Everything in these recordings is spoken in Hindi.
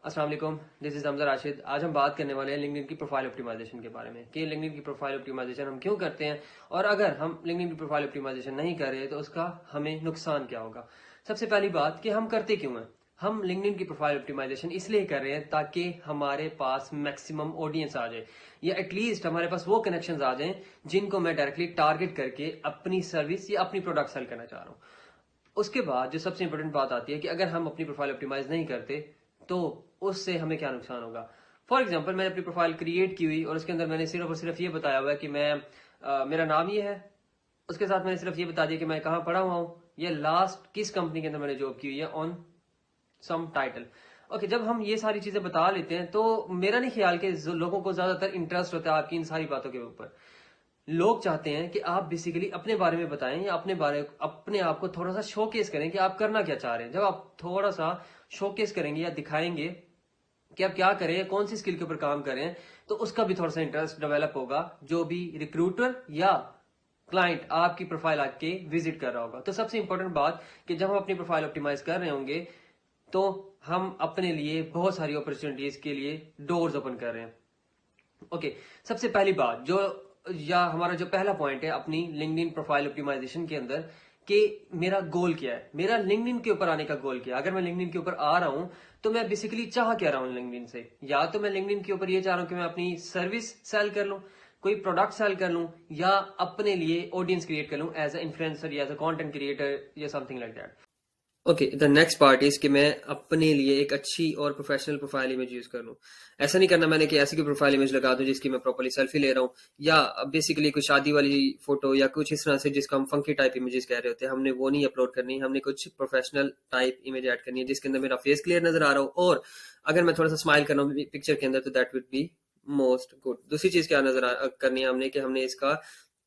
अस्सलाम वालेकुम, दिस इज हमजा राशिद। आज हम बात करने वाले हैं लिंक्डइन की प्रोफाइल ऑप्टिमाइजेशन के बारे में कि लिंक्डइन की प्रोफाइल ऑप्टिमाइजेशन हम क्यों करते हैं और अगर हम लिंक्डइन की प्रोफाइल ऑप्टिमाइजेशन नहीं कर रहे तो उसका हमें नुकसान क्या होगा। सबसे पहली बात कि हम करते क्यों हैं। हम लिंक्डइन की प्रोफाइल ऑप्टिमाइजेशन इसलिए कर रहे हैं ताकि हमारे पास मैक्सिमम ऑडियंस आ जाए या एटलीस्ट हमारे पास वो कनेक्शंस आ जाएं जिनको मैं डायरेक्टली टारगेट करके अपनी सर्विस या अपनी प्रोडक्ट सेल करना चाह रहा हूँ। उसके बाद जो सबसे इंपॉर्टेंट बात आती है कि अगर हम अपनी प्रोफाइल ऑप्टिमाइज नहीं करते तो उससे हमें क्या नुकसान होगा। फॉर एग्जाम्पल मैंने अपनी प्रोफाइल क्रिएट की हुई और उसके अंदर मैंने सिर्फ और सिर्फ ये बताया हुआ है कि मेरा नाम ये है। उसके साथ मैंने सिर्फ ये बता दिया कि मैं कहाँ पढ़ा हुआ हूँ, ये लास्ट किस कंपनी के अंदर मैंने जॉब की हुई है ऑन सम टाइटल। ओके, जब हम ये सारी चीजें बता लेते हैं तो मेरा नहीं ख्याल कि लोगों को ज्यादातर इंटरेस्ट होता है आपकी इन सारी बातों के ऊपर। लोग चाहते हैं कि आप बेसिकली अपने बारे में बताएं या अपने आप को थोड़ा सा शोकेस करें कि आप करना क्या चाह रहे हैं। जब आप थोड़ा सा शोकेस करेंगे या दिखाएंगे कि आप क्या करें, कौन सी स्किल के ऊपर काम करें, तो उसका भी थोड़ा सा इंटरेस्ट डेवलप होगा जो भी रिक्रूटर या क्लाइंट आपकी प्रोफाइल आके विजिट कर रहा होगा। तो सबसे इंपॉर्टेंट बात कि जब हम अपनी प्रोफाइल ऑप्टिमाइज कर रहे होंगे तो हम अपने लिए बहुत सारी अपॉर्चुनिटीज के लिए डोर्स ओपन कर रहे हैं। ओके, सबसे पहली बात जो या हमारा जो पहला पॉइंट है अपनी लिंक्डइन प्रोफाइल ऑप्टिमाइजेशन के अंदर कि मेरा गोल क्या है, मेरा लिंक्डइन के ऊपर आने का गोल क्या है। अगर मैं लिंक्डइन के ऊपर आ रहा हूं तो मैं बेसिकली चाह क्या रहा हूं लिंक्डइन से। या तो मैं लिंक्डइन के ऊपर ये चाह रहा हूं कि मैं अपनी सर्विस सेल कर लूं, कोई प्रोडक्ट सेल कर लूं, या अपने लिए ऑडियंस क्रिएट कर लूं एज अ इन्फ्लुएंसर या एज अ कंटेंट क्रिएटर या something like that. Okay, the next part is कि मैं अपने लिए एक अच्छी और प्रोफेशनल प्रोफाइल इमेज यूज कर लूँ। ऐसा नहीं करना मैंने कि ऐसी की प्रोफाइल इमेज लगा दूं जिसकी मैं प्रॉपर्ली सेल्फी ले रहा हूँ या बेसिकली कोई शादी वाली फोटो या कुछ इस तरह से जिसको हम फंकी टाइप इमेजेस कह रहे होते हैं, हमने वो नहीं अपलोड करनी। हमने कुछ प्रोफेशनल टाइप इमेज ऐड करनी है जिसके अंदर मेरा फेस क्लियर नजर आ रहा हो और अगर मैं थोड़ा सा स्माइल कर रहा हूँ पिक्चर के अंदर तो that would be most good. दूसरी चीज क्या करनी है हमने कि हमने इसका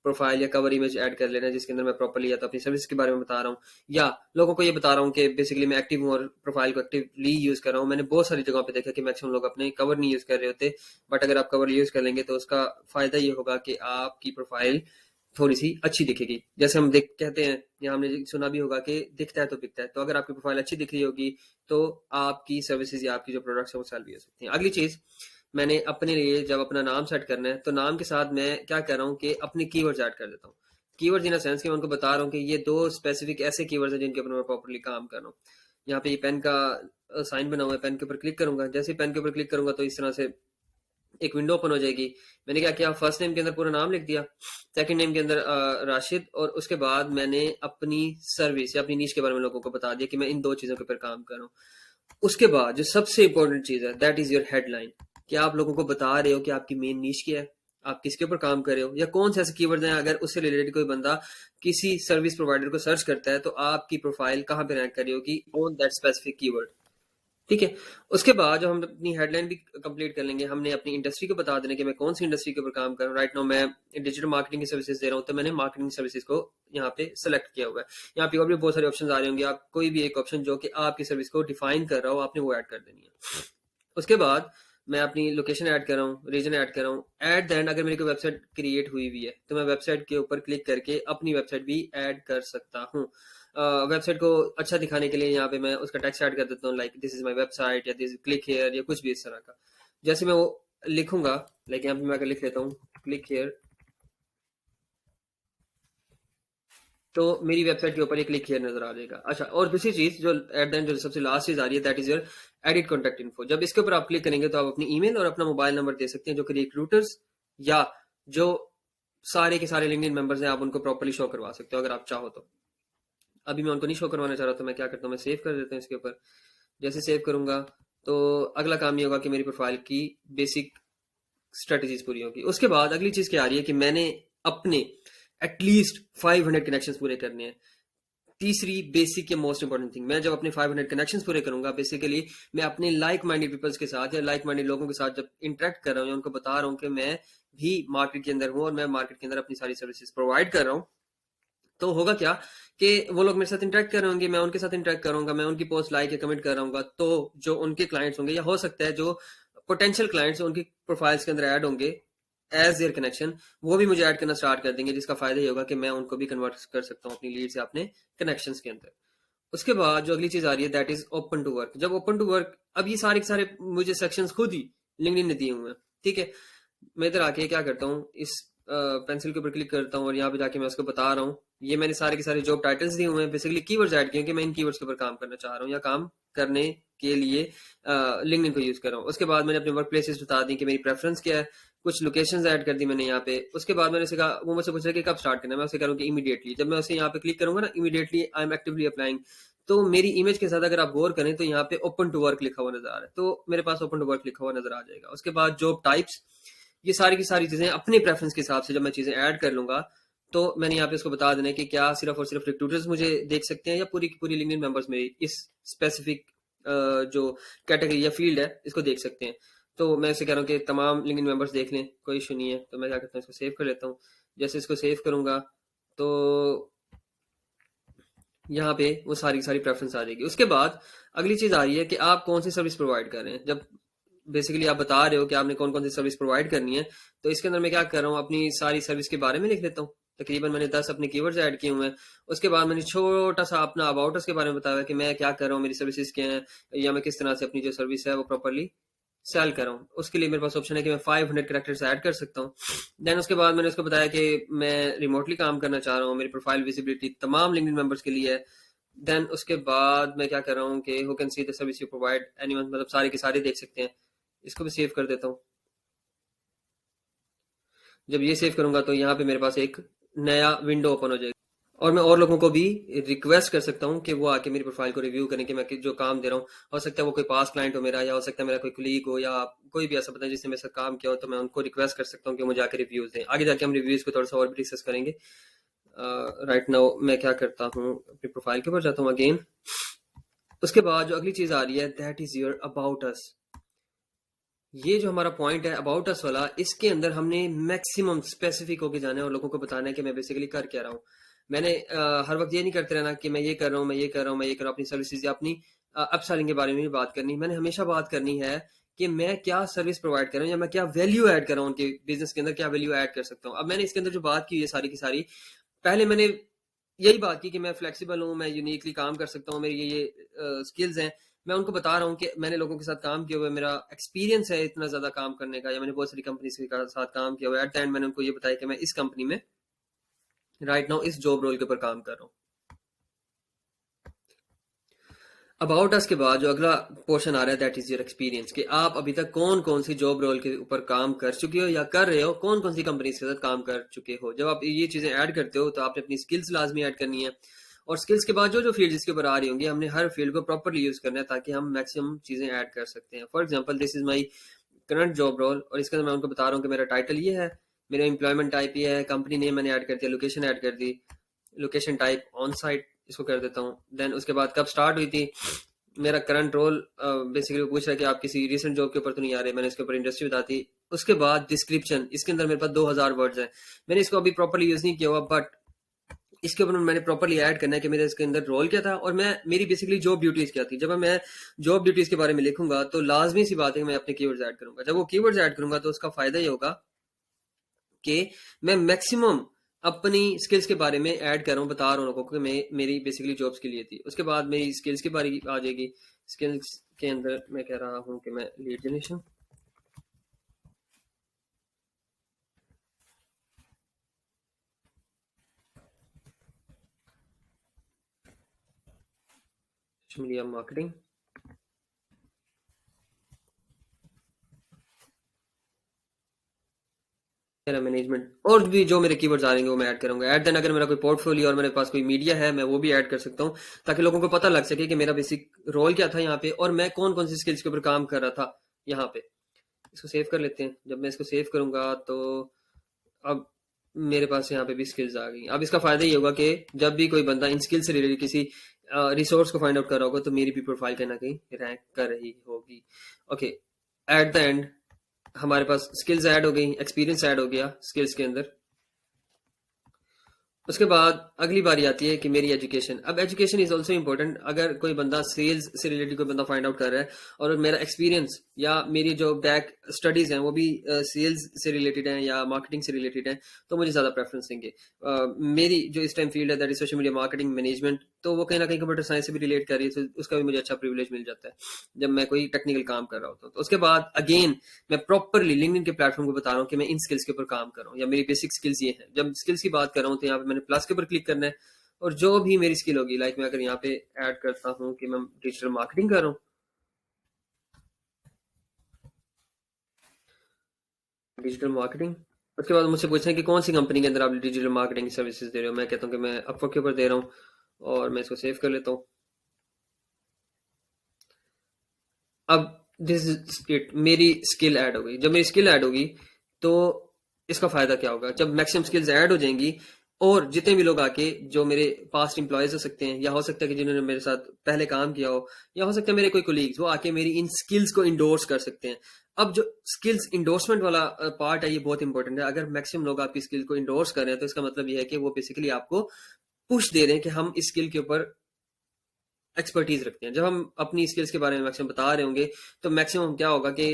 प्रोफाइल या कवर इमेज ऐड कर लेना है जिसके अंदर मैं प्रॉपर्ली या तो अपनी सर्विस के बारे में बता रहा हूँ या लोगों को ये बता रहा हूँ कि बेसिकली मैं एक्टिव हूँ और प्रोफाइल को एक्टिवली यूज कर रहा हूँ। मैंने बहुत सारी जगहों पे देखा कि मैक्सिमम लोग अपने कवर नहीं यूज कर रहे होते, बट अगर आप कवर यूज कर लेंगे तो उसका फायदा ये होगा कि आपकी प्रोफाइल थोड़ी सी अच्छी दिखेगी। जैसे हम देख कहते हैं या हमने सुना भी होगा कि दिखता है तो बिकता है। तो अगर आपकी प्रोफाइल अच्छी दिख रही होगी तो आपकी सर्विसेज या आपकी जो प्रोडक्ट्स है वो सेल भी हो सकती हैं। अगली चीज, मैंने अपने लिए जब अपना नाम सेट करना है तो नाम के साथ मैं क्या कर रहा हूँ कि अपने कीवर्ड्स ऐड कर देता हूँ। कीवर्ड्स इन सेंस कि मैं उनको बता रहा हूँ कि ये दो स्पेसिफिक ऐसे कीवर्ड्स हैं जिनके ऊपर मैं प्रॉपर्ली काम कर रहा हूँ। यहाँ पे ये पेन का साइन बना हुआ है, पेन के ऊपर क्लिक करूंगा। जैसे ही पेन के ऊपर क्लिक करूंगा तो इस तरह से एक विंडो ओपन हो जाएगी। मैंने क्या किया, फर्स्ट नेम के अंदर पूरा नाम लिख दिया, सेकंड नेम के अंदर राशिद, और उसके बाद मैंने अपनी सर्विस या अपनी नीश के बारे में लोगों को बता दिया कि मैं इन दो चीजों के ऊपर काम कर रहा हूँ। उसके बाद जो सबसे इंपॉर्टेंट चीज है दैट इज योर हेडलाइन, कि आप लोगों को बता रहे हो कि आपकी मेन नीश क्या है, आप किसके ऊपर काम कर रहे हो या कौन से ऐसे कीवर्ड्स हैं। अगर उससे रिलेटेड कोई बंदा किसी सर्विस प्रोवाइडर को सर्च करता है तो आपकी प्रोफाइल कहाँ पे रैंक कर रही होगी ऑन दैट स्पेसिफिक कीवर्ड। ठीक है, उसके बाद जो हम अपनी हेडलाइन भी कंप्लीट कर लेंगे, हमने अपनी इंडस्ट्री को बता देना कि मैं कौन सी इंडस्ट्री के ऊपर काम कर रहा हूँ। राइट नाउ मैं डिजिटल मार्केटिंग की सर्विसेज दे रहा हूँ तो मैंने मार्केटिंग सर्विसेज को यहाँ पे सेलेक्ट किया हुआ है। यहाँ पे और भी बहुत सारे ऑप्शन आ रहे होंगे, आप कोई भी एक ऑप्शन जो कि आपकी सर्विस को डिफाइन कर रहा हो आपने वो ऐड कर देनी है। उसके बाद मैं अपनी लोकेशन ऐड कर रहा हूँ, रीजन ऐड कर रहा हूँ। एट द एंड अगर मेरी कोई वेबसाइट क्रिएट हुई हुई है तो मैं वेबसाइट के ऊपर क्लिक करके अपनी वेबसाइट भी ऐड कर सकता हूँ। वेबसाइट को अच्छा दिखाने के लिए यहाँ पे मैं उसका टेक्स्ट ऐड कर देता हूँ, like this is my website या दिस क्लिक हियर या कुछ भी इस तरह का। जैसे मैं वो लिखूंगा, लाइक यहाँ पे मैं अगर लिख लेता हूँ क्लिक हियर, तो मेरी वेबसाइट के ऊपर ये क्लिक हियर नजर आ जाएगा। अच्छा, और दूसरी चीज जो एट द एंड जो सबसे लास्ट चीज आ रही है that is your edit contact info. जब इसके ऊपर आप क्लिक करेंगे तो आप अपनी ईमेल और अपना मोबाइल नंबर दे सकते हैं जो कि रिक्रूटर्स या जो सारे के सारे लिंक्डइन मेंबर्स हैं आप उनको प्रॉपर्ली शो करवा सकते हो अगर आप चाहो तो। अभी मैं उनको नहीं शो करवाना चाह रहा तो मैं क्या करता हूँ, मैं सेव कर देता हूँ इसके ऊपर। जैसे सेव करूंगा तो अगला काम ये होगा कि मेरी प्रोफाइल की बेसिक स्ट्रेटेजीज पूरी होगी। उसके बाद अगली चीज क्या आ रही है कि मैंने अपने एटलीस्ट 500 कनेक्शंस पूरे करने हैं। तीसरी बेसिक या मोस्ट इंपॉर्टेंट थिंग, मैं जब अपने 500 कनेक्शंस पूरे करूंगा बेसिकली मैं अपने लाइक माइंडेड पीपल्स के साथ या लाइक माइंडेड लोगों के साथ जब इंटरेक्ट कर रहा हूँ या उनको बता रहा हूँ कि मैं भी मार्केट के अंदर हूँ और मैं मार्केट के अंदर अपनी सारी सर्विसेज प्रोवाइड कर रहा हूँ, तो होगा क्या कि वो लोग मेरे साथ इंटरेक्ट कर रहे होंगे, मैं उनके साथ इंटरेक्ट करूंगा, मैं उनकी पोस्ट लाइक या कमेंट कर रहा हूँ, तो जो उनके क्लाइंट्स होंगे या हो सकता है जो पोटेंशियल क्लाइंट्स उनकी प्रोफाइल्स के अंदर ऐड होंगे एज देयर कनेक्शन, वो भी मुझे ऐड करना स्टार्ट कर देंगे, जिसका फायदा ये होगा कि मैं उनको भी कन्वर्ट कर सकता हूँ अपनी लीड से अपने कनेक्शंस के अंदर। उसके बाद जो अगली चीज आ रही है that is open to work. जब ओपन टू वर्क, अब ये सारे के सारे मुझे सेक्शंस खुद ही लिंक्डइन ने दिए हुए हैं, ठीक है। मैं इधर आके क्या करता हूँ, इस पेंसिल के ऊपर क्लिक करता हूँ और यहाँ पे जाके मैं उसको बता रहा हूँ, ये मैंने सारे के सारे जॉब टाइटल्स दिए हुए हैं, बेसिकली कीवर्ड्स ऐड किए कि मैं इन कीवर्ड्स के ऊपर काम करना चाह रहा हूँ या काम करने के लिए लिंक्डइन को यूज कर रहा हूँ। उसके बाद मैंने अपने वर्क प्लेसेस बता दी कि मेरी प्रेफरेंस क्या है, कुछ लोकेशंस ऐड कर दी मैंने यहाँ पे। उसके बाद मैंने उसे कहा, वो मुझसे पूछ रहा है कि कब स्टार्ट करना है, मैं उसे कह रहा हूँ कि इमीडिएटली। जब मैं उसे यहाँ पे क्लिक करूंगा ना, immediately I am actively applying, तो मेरी इमेज के साथ अगर आप गौर करें तो यहाँ पे ओपन टू वर्क लिखा हुआ नजर आ रहा है, तो मेरे पास ओपन टू वर्क लिखा हुआ नजर आ जाएगा। उसके बाद जॉब टाइप्स, ये सारी की सारी चीजें अपने प्रेफरेंस के हिसाब से जब मैं चीजें ऐड कर लूंगा, तो मैंने यहाँ पे इसको बता देना है कि क्या सिर्फ और सिर्फ रिक्रूटर्स मुझे देख सकते हैं या पूरी की पूरी लिंक्डइन मेंबर्स मेरी इस स्पेसिफिक जो कैटेगरी या फील्ड है इसको देख सकते हैं। तो मैं इसे कह रहा हूँ कि तमाम लिंक्डइन मेंबर्स देख लें, कोई इशू नहीं है। तो मैं क्या करता हूँ, इसको सेव कर लेता हूँ। जैसे इसको सेव करूंगा तो यहाँ पे वो सारी की सारी प्रेफरेंस आ जाएगी। उसके बाद अगली चीज आ रही है कि आप कौन सी सर्विस प्रोवाइड कर रहे हैं। जब बेसिकली आप बता रहे हो कि आपने कौन कौन सी सर्विस प्रोवाइड करनी है, तो इसके अंदर मैं क्या कर रहा हूँ, अपनी सारी सर्विस के बारे में लिख लेता हूँ। तकरीबन मैंने 10 अपने कीवर्ड्स ऐड किए हुए हैं। उसके बाद मैंने छोटा सा अपना अबाउट अस के बारे में बताया कि मैं क्या कर रहा हूँ, मेरी सर्विसेज क्या हैं, या मैं किस तरह से अपनी जो सर्विस है वो प्रॉपरली सेल कर रहा हूँ। उसके लिए मेरे पास ऑप्शन है कि मैं 500 कैरेक्टर्स ऐड कर सकता हूँ। देन उसके बाद मैंने उसको बताया कि मैं रिमोटली काम करना चाह रहा हूँ, मेरी प्रोफाइल विजिबिलिटी तमाम लिंक्डइन मेंबर्स के लिए है। देन उसके बाद मैं क्या कर रहा हूँ कि who can see the service you provide anyone, मतलब सारे के सारे देख सकते हैं। इसको भी सेव कर देता हूँ। जब ये सेव करूंगा तो यहाँ पे मेरे पास एक नया विंडो ओपन हो जाएगा और मैं और लोगों को भी रिक्वेस्ट कर सकता हूँ कि वो आके मेरी प्रोफाइल को रिव्यू करें कि मैं जो काम दे रहा हूँ। हो सकता है वो कोई पास क्लाइंट हो मेरा, या हो सकता है मेरा कोई कुलीग हो, या कोई भी ऐसा पता है जिसने मेरे साथ काम किया हो, तो मैं उनको रिक्वेस्ट कर सकता हूँ कि मुझे आके रिव्यूज दें। आगे जाके हम रिव्यूज को थोड़ा सा और भी डिस्कस करेंगे। राइट नाउ मैं क्या करता हूँ, अपनी प्रोफाइल के ऊपर जाता हूँ अगेन। उसके बाद जो अगली चीज आ रही है that is your about us. ये जो हमारा पॉइंट है अबाउट अस वाला, इसके अंदर हमने मैक्सिमम स्पेसिफिक होके जाना है और लोगों को बताना है कि मैं बेसिकली कर क्या रहा हूँ। मैंने हर वक्त ये नहीं करते रहना कि मैं ये कर रहा हूँ, मैं ये कर रहा हूँ, मैं ये कर रहा हूँ, अपनी सर्विसेज या अपनी अपसेलिंग के बारे में भी बात करनी। मैंने हमेशा बात करनी है कि मैं क्या सर्विस प्रोवाइड कर रहा हूँ या मैं क्या वैल्यू ऐड कर रहा हूँ, उनके बिजनेस के अंदर क्या वैल्यू ऐड कर सकता हूँ। अब मैंने इसके अंदर जो बात की है सारी की सारी, पहले मैंने यही बात की कि मैं फ्लेक्सिबल हूँ, मैं यूनिकली काम कर सकता हूँ, मेरी ये स्किल्स हैं। मैं उनको बता रहा हूँ कि मैंने लोगों के साथ काम किया हुआ है, मेरा एक्सपीरियंस है इतना ज्यादा काम करने का, या मैंने बहुत सारी कंपनीज के साथ काम किया हुआ है। एट द एंड मैंने उनको ये बताया कि मैं इस कंपनी में राइट नाउ इस जॉब रोल के ऊपर काम कर रहा हूँ। अबाउट अस के बाद जो अगला पोर्शन आ रहा है दैट इज योर एक्सपीरियंस, कि आप अभी तक कौन कौन सी जॉब रोल के ऊपर काम कर चुके हो या कर रहे हो, कौन कौन सी कंपनी के साथ काम कर चुके हो। जब आप ये चीजें ऐड करते हो तो आपने अपनी स्किल्स लाजमी ऐड करनी है। और स्किल्स के बाद जो जो फील्ड जिसके ऊपर आ रही होंगी, हमने हर फील्ड को प्रॉपरली यूज करना है ताकि हम मैक्सिमम चीजें ऐड कर सकते हैं। For example this is my current job role, और इसके अंदर मैं उनको बता रहा हूँ कि मेरा टाइटल ये है, मेरा एम्प्लॉयमेंट टाइप ये है, कंपनी नेम मैंने ऐड कर दिया, लोकेशन ऐड कर दी, लोकेशन टाइप ऑन साइट इसको कर देता हूँ। देन उसके बाद कब स्टार्ट हुई थी, मेरा करंट रोल, बेसिकली पूछ रहा है कि आप किसी रिसेंट जॉब के ऊपर तो नहीं आ रहे, मैंने इसके ऊपर इंडस्ट्री बता दी। उसके बाद डिस्क्रिप्शन, इसके अंदर मेरे पास 2000 वर्ड्स हैं, मैंने इसको अभी प्रॉपर्ली यूज नहीं किया हुआ, बट इसके ऊपर मैंने प्रॉपर्ली ऐड करना है कि मेरे इसके अंदर रोल क्या था और मैं मेरी बेसिकली जॉब ड्यूटीज क्या थी। जब मैं जॉब ड्यूटीज के बारे में लिखूंगा तो लाजमी सी बात है कि मैं अपने कीवर्ड्स ऐड करूंगा। जब वो कीवर्ड्स ऐड करूंगा तो उसका फायदा ये होगा कि मैं मैक्सिमम अपनी स्किल्स के बारे में ऐड कर रहा हूँ, बता रहा हूँ लोगों को कि मैं मेरी बेसिकली जॉब्स के लिए थी। उसके बाद मेरी स्किल्स के बारे आ जाएगी। स्किल्स के अंदर मैं कह रहा हूँ कि मैं lead generation, social media marketing, मेरा मैनेजमेंट, और भी जो मेरे कीवर्ड्स आ रहे हैं वो मैं ऐड करूंगा। एट देन अगर मेरा कोई पोर्टफोलियो और मेरे पास कोई मीडिया है मैं वो भी ऐड कर सकता हूँ, ताकि लोगों को पता लग सके कि मेरा बेसिक रोल क्या था यहाँ पे और मैं कौन कौन सी स्किल्स के ऊपर काम कर रहा था यहाँ पे। इसको सेव कर लेते हैं। जब मैं इसको सेव करूंगा तो अब मेरे पास यहाँ पे भी स्किल्स आ गई। अब इसका फायदा ये होगा कि जब भी कोई बंदा इन स्किल से रिलेटेड किसी रिसोर्स को फाइंड आउट कर रहा होगा तो मेरी भी प्रोफाइल कहीं ना कहीं रैंक कर रही होगी। ओके, एट द एंड हमारे पास स्किल्स ऐड हो गई, एक्सपीरियंस ऐड हो गया स्किल्स के अंदर। उसके बाद अगली बारी आती है कि मेरी एजुकेशन। अब एजुकेशन इज ऑल्सो इम्पोर्टेंट। अगर कोई बंदा सेल्स से रिलेटेड कोई बंदा फाइंड आउट कर रहा है और मेरा एक्सपीरियंस या मेरी जो बैक स्टडीज हैं वो भी सेल्स से रिलेटेड हैं या मार्केटिंग से रिलेटेड हैं, तो मुझे ज्यादा प्रेफरेंस देंगे। मेरी जो इस टाइम फील्ड है that is social media marketing management, तो वो कहीं ना कहीं कंप्यूटर साइंस से भी रिलेट कर रही है, तो उसका भी मुझे अच्छा प्रिविलेज मिल जाता है जब मैं कोई टेक्निकल काम कर रहा होता हूँ। तो उसके बाद अगेन मैं प्रॉपरली लिंक्डइन के प्लेटफॉर्म को बता रहा हूँ कि मैं इन स्किल्स के ऊपर काम कर रहा हूँ या मेरी बेसिक स्किल्स ये है। जब स्किल्स की बात कर रहा हूँ तो यहाँ पे मैंने प्लस के ऊपर क्लिक करना है, और जो भी मेरी स्किल होगी, लाइक मैं अगर यहाँ पे ऐड करता हूँ कि मैं डिजिटल मार्केटिंग कर रहा हूँ, डिजिटल मार्केटिंग, उसके बाद मुझसे पूछना है कि कौन सी कंपनी के अंदर आप डिजिटल मार्केटिंग सर्विसेज दे रहे हो। मैं कहता हूँ कि मैं अपवर्क के ऊपर दे रहा हूँ, और मैं इसको सेव कर लेता हूँ। अब दिस इज इट, मेरी स्किल ऐड हो गई। जब मेरी स्किल ऐड होगी तो इसका फायदा क्या होगा, जब मैक्सिमम स्किल्स ऐड हो जाएंगी और जितने भी लोग आके जो मेरे पास्ट एम्प्लॉयज हो सकते हैं, या हो सकता है कि जिन्होंने मेरे साथ पहले काम किया हो, या हो सकता है मेरे कोई कोलीग्स, वो आके मेरी इन स्किल्स को इंडोर्स कर सकते हैं। अब जो स्किल्स इंडोर्समेंट वाला पार्ट है, ये बहुत इंपॉर्टेंट है। अगर मैक्सिमम लोग आपकी स्किल को इंडोर्स कर रहे हैं तो इसका मतलब ये है कि वो बेसिकली आपको पुश दे रहे हैं कि हम इस स्किल के ऊपर एक्सपर्टीज रखते हैं। जब हम अपनी स्किल्स के बारे में मैक्सिमम बता रहे होंगे तो मैक्सिमम क्या होगा कि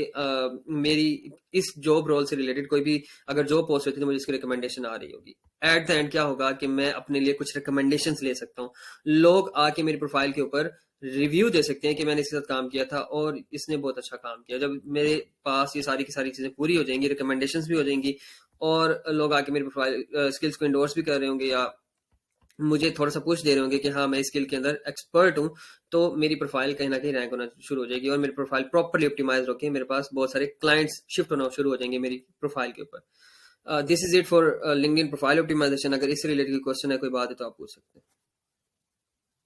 मेरी इस जॉब रोल से रिलेटेड कोई भी अगर जॉब पोस्ट होती है तो मुझे इसकी रिकमेंडेशन आ रही होगी। एट द एंड क्या होगा कि मैं अपने लिए कुछ रिकमेंडेशन ले सकता हूँ। लोग आके मेरी प्रोफाइल के ऊपर रिव्यू दे सकते हैं कि मैंने इसके साथ काम किया था और इसने बहुत अच्छा काम किया। जब मेरे पास ये सारी की सारी चीजें पूरी हो जाएंगी, रिकमेंडेशन भी हो जाएंगी, और लोग आके मेरी प्रोफाइल स्किल्स को इंडोर्स भी कर रहे होंगे, या मुझे थोड़ा सा पूछ दे रहे होंगे कि हाँ मैं स्किल के अंदर एक्सपर्ट हूँ, तो मेरी प्रोफाइल कहीं ना कहीं रैंक होना शुरू हो जाएगी, और मेरी प्रोफाइल प्रॉपर्ली ऑप्टिमाइज होकर मेरे पास बहुत सारे क्लाइंट्स शिफ्ट होना शुरू हो जाएंगे मेरी प्रोफाइल के ऊपर। This is it for LinkedIn profile optimisation. अगर इससे रिलेटेड क्वेश्चन है, कोई बात है, तो आप पूछ सकते हैं।